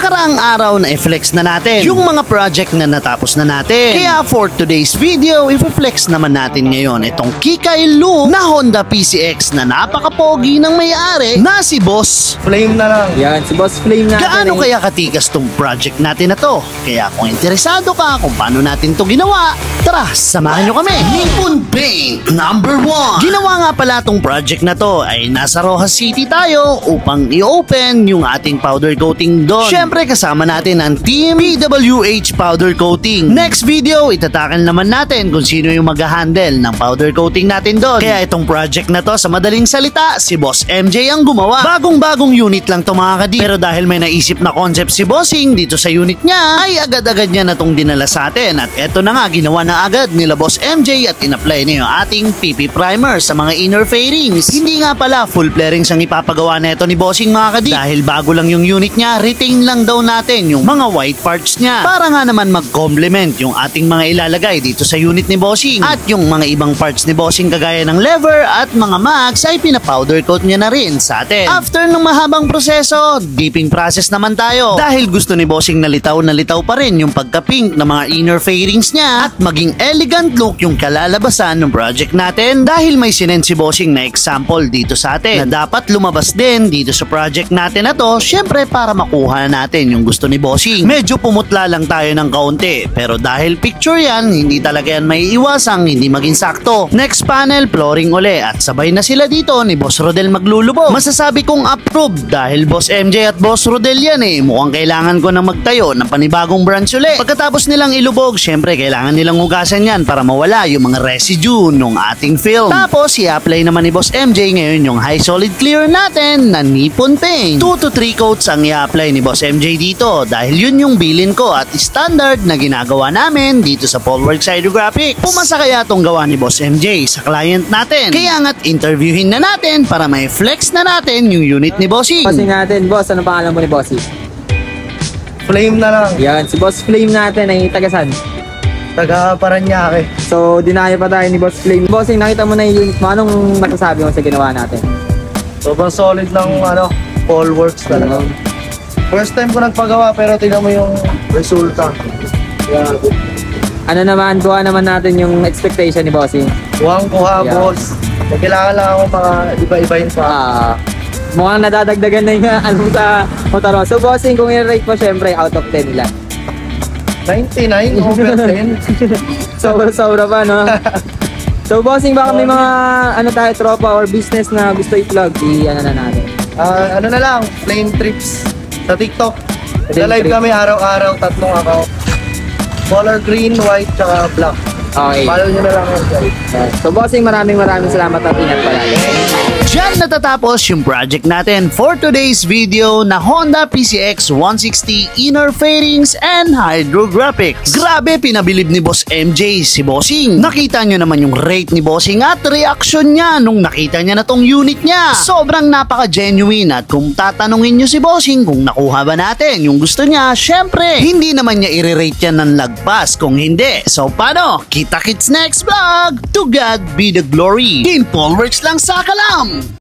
nakaraang araw na i-flex na natin yung mga project na natapos na natin. Kaya for today's video, i-flex naman natin ngayon itong Kikay Loop na Honda PCX na napakapogi ng may-ari na si Boss Flame na lang. Yan, si Boss Flame natin. Gaano kaya katikas tong project natin na to? Kaya kung interesado ka kung paano natin to ginawa, tara, samahan nyo kami. Nippon Paint number 1. Ginawa nga pala tong project na to ay nasa Rojas City tayo upang i-open yung ating powder coating doon. Syempre kasama natin ang team PWH Powder Coating. Next video, itatakal naman natin kung sino yung mag-handle ng powder coating natin doon. Kaya itong project na to, sa madaling salita, si Boss MJ ang gumawa. Bagong-bagong unit lang to mga kadi. Pero dahil may naisip na concept si Bossing dito sa unit niya, ay agad-agad niya na tong dinala sa atin. At eto na nga, ginawa na agad nila Boss MJ at in-apply niya yung ating PP primer sa mga inner fairings. Hindi nga pala full flarings ang ipapagawa na ito ni Bossing mga kadi. Dahil bago lang yung unit niya, retain lang daw natin yung mga white parts niya. Para nga naman mag-complement yung ating mga ilalagay dito sa unit ni Bossing. At yung mga ibang parts ni Bossing kagaya ng lever at mga mags ay pinapowder coat niya na rin sa atin. After ng mahabang proseso, dipping process naman tayo. Dahil gusto ni Bossing na litaw pa rin yung pagka-pink na mga inner fairings niya at maging elegant look yung kalalabasan ng project natin. Dahil may sinend si Bossing na example dito sa atin na dapat lumabas din dito sa project natin na to, syempre para makuha natin yung gusto ni Bossing. Medyo pumutla lang tayo ng kaunti, pero dahil picture yan, hindi talaga yan may iwasang hindi maging sakto. Next panel, flooring uli at sabay na sila dito ni Boss Rodel maglulubog. Masasabi kong approved dahil Boss MJ at Boss Rodel yan eh. Mukhang kailangan ko na magtayo ng panibagong branch uli. Pagkatapos nilang ilubog, syempre kailangan nilang hugasan yan para mawala yung mga residue ng ating film. Tapos i-apply naman ni Boss MJ ngayon yung high solid clear natin na Nippon Paint. 2 to 3 coats ang i-apply ni Boss MJ dito dahil yun yung bilin ko at standard na ginagawa namin dito sa Polworks Hydrographics. Pumasa kaya tong gawa ni Boss MJ sa client natin. Kaya nga't interviewin na natin para may flex na natin yung unit ni Bossing. Bossing natin, Boss, ano pangalan mo ni Bossing? Flame na lang. Yan, si Boss Flame natin ay tagasan. Taga Paranaque. So, dinayo pa tayo ni Boss Flame. Bossing, nakita mo na yung unit mo. Anong masasabi mo sa ginawa natin? Sobrang solid ng Polworks talaga. First time ko nagpagawa pero tingnan mo yung resulta. Grabe. Ano naman, kuha naman natin yung expectation ni Bossing. Kuha, boss. Kailangan lang ako mga iba-ibahin pa. Mukhang nadadagdagan na yung ano sa motor. So, Bossing, kung i-rate mo, syempre, out of 10 lang. 99 over 10. Sobra pa, no? So, Bossing, baka may mga ano tayo, tropa or business na gusto i-plug, ano na natin? Ano na lang, Flame Trips sa TikTok. Nag-live Trips. kami araw-araw, 3 account. Color green, white, tsaka black. Okay. Follow nyo na lang yun, guys. So, Bossing, maraming salamat at ingat palagi. Diyan natatapos yung project natin for today's video na Honda PCX 160 inner fairings and hydrographics. Grabe, pinabilib ni Boss MJ si Bossing. Nakita nyo naman yung rate ni Bossing at reaction niya nung nakita niya na tong unit niya. Sobrang napaka-genuine at kung tatanungin nyo si Bossing kung nakuha ba natin yung gusto niya, syempre, hindi naman niya i-rate yan ng lagpas kung hindi. So paano? Kita-kits next vlog! To God be the glory! Team Polworks lang sa kalam!